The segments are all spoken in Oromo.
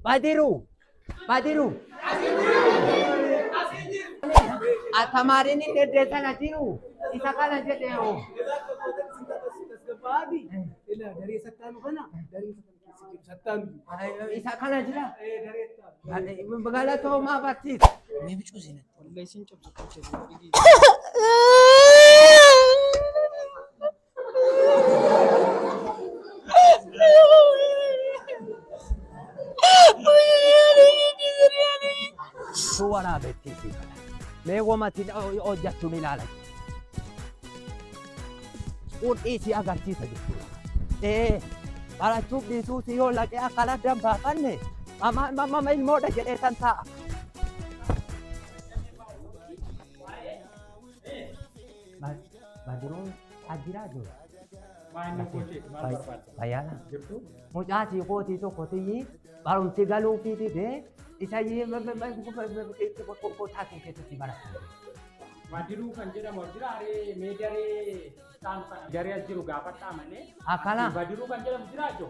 Badiru, Badiru. Atamarin ini desa najiru. Isa kana jede o. Dari sattan kana dari sattan Isa kana jira. Bagala to ma batis. Me bicu zina. wallahi sun cabta kace Suara betis. Lego mati ojjatu milala. Isi agarsiisa jechuudha. Barachuuf dhiisuuti yoo laqee akkana dambaafanne mama ilmoodha jedhee san ta'a. Badiruun ajiraa jiru. Bayyaana. Mucaa siikootii tokko tiyyi barumsi galuufii didee isa kotaatiin keessatti barata. Badiru kan jedhamu jiraare meedaree isaan kana daree jiru gaafadhaa malee. Akkana. Badiru kan jedhamu jiraacho.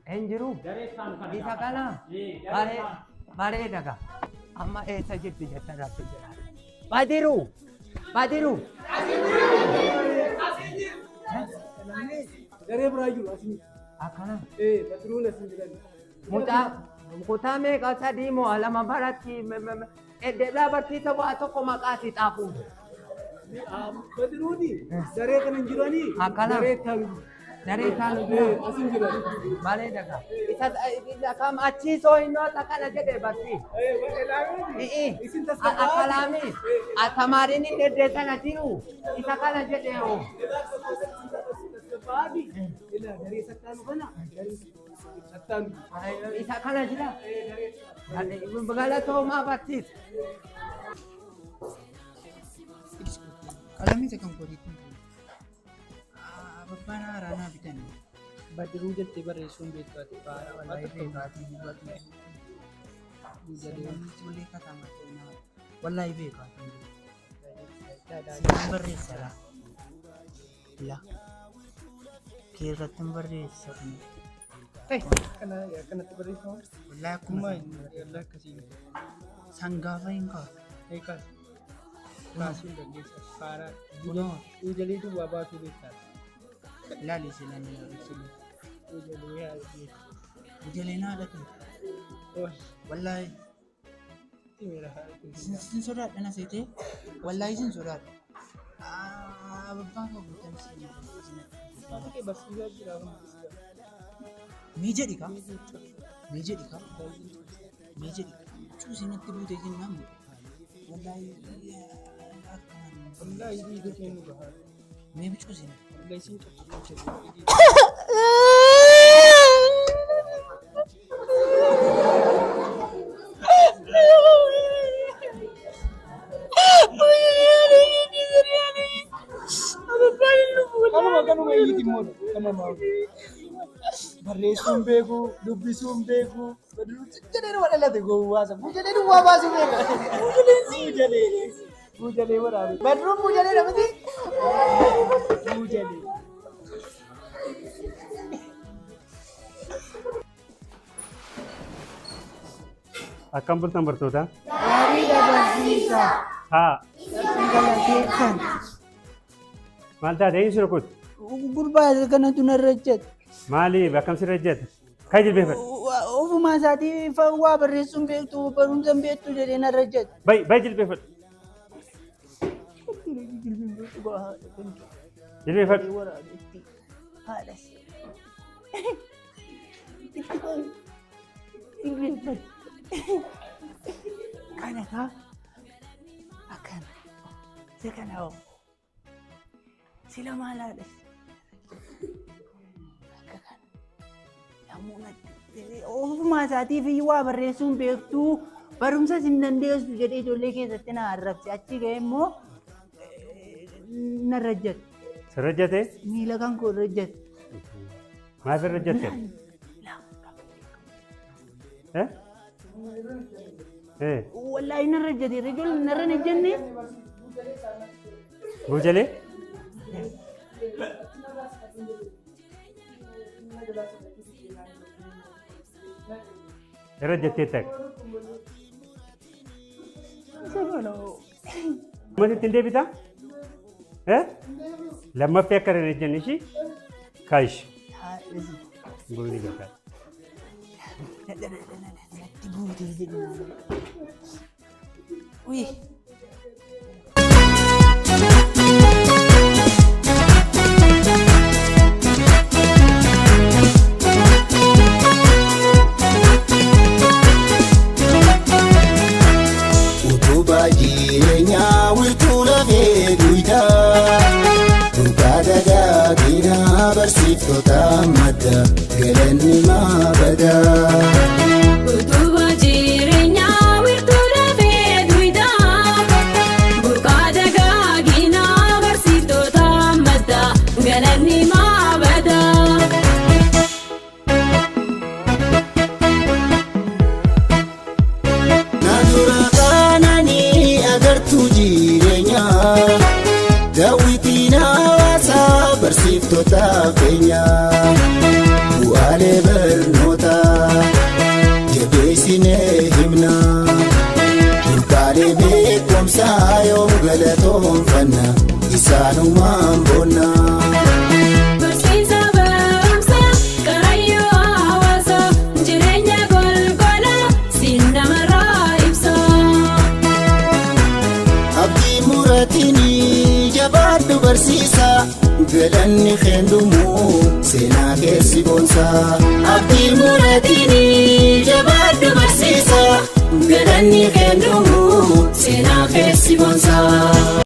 Hinjiru. Daree isaan kana. Isa kana. Bareeda. Amma eessa jirti jettan rabbi jedha. Badiru. Daree biraa jiru asii. Akkana. Badiruun asii jiran. Mucaa kutaa meeqa sadii moo lama baratti eddeedhaa barsiisa bu'aa tokko maqaasii xaafuun. Badiruuni daree kan hin jiranii. Akkana. Daree taanu Asii jiran. bareeda. Isa kam achiisoo hinnoota kana jedhee barsiisa. Isin tasgabaa. Akkalaami. Atamaariin inni eddeessana jiru. Isa kana jedhee oo. Tasgabaa daree sattan kana daree sattan. Isa kana jira. Galatoomaa barsiisa. Qalamni isa kan koodiitti. Abbaan haaraa bitanii. Badiruu jettee barreessuun beekatu faara Wallahi beekaatii hubatu. Ijoollee katamaa ta'inaa. Wallahi beekaatii. Siin barreessara. La. Keerratti hin barreessa kun. kanatti barreeffamu. Wallahi akkuma Yalla akkasii. sangaafa hin qabu. Eegas. Kaasuun dandeessa. Faara. Kunoo. Ujalee duwwaa baasuu beektaa. Ilaali silaan ilaali. Ujalee yaaduu. Ujaleen haadha ta'e. Wallahi. Sin sodaadha na seetee. Wallahi sin sodaadha. Abbaan koo guutan siin. Baay'ee barsiisaa jira. Mee jedhi ka? Cuusinatti buutee jennaan. Wallahi. Wallahi dhiiga kennu bahaa. Mee bicuusina. Wallahi siin cabsu. Kanuma iyyiti immoo kanuma. Barreessuun beeku, dubbisuun beeku. Jedhee nama dhalate gowwaasa. Buujalee duwwaa baasuu beeka. Buujalee waraabe. Badiruun buujalee namati. Buujalee. Akkam bultan bartoota? Gaariidha barsiisaa. Haa, Galateeffan. maal taate eenyu rukut? Gurbaa kanatu narra jette. Maaliif akkam sirra jette? Kan jilbeeffadhu? Ofumaa isaatii waa barreessuun beektu barumsa hin beektu jedhee narra jette. Bayi jilbeeffadhu. Jilbeeffadhu. Haadhas. Kana kaa akkana isa kana hoo sila maal haadhas akka kana namoonni ofumaa isaatiif waa barreessuun beektu barumsas hin dandeessu jedhee ijoollee keessatti na arrabse achi ga'e immoo narra jette. Sirra jette? Miila kan koo irra jette. Maaf irra jette? Wallahi narra jette ijoollee narra hin jenne. Buujalee? irra jettee ta'e. Mati ittiin deebitaa? Lammaffee akka irra jenni ishii kaayish. Gurri gataa. Uy. Barsiiftota madda galanni maabada. Utubaa jireenyaa wiirtuu lafee duwidhaa. Burqaa dagaaginaa barsiiftota madda galanni maabada. Naannoo kananii agartuu jireenyaa. Daawwitiin hawaasaa barsiiftota keenyaa bu'aalee barnootaa jabeessinee himnaa durgaalee beekumsaa yoom galatoonfanna isaanumaan boonnaa. Barsiisa barumsaa karaayyuu hawaasaa jireenya golgolaa siin namarraa ibsa. Abdii muraatiinii jabaadhu barsiisa galanni keendumu seenaa keessi boonsaa. Abdii muraatiinii jabaadhu barsiisa galanni keendumu seenaa keessi boonsaa.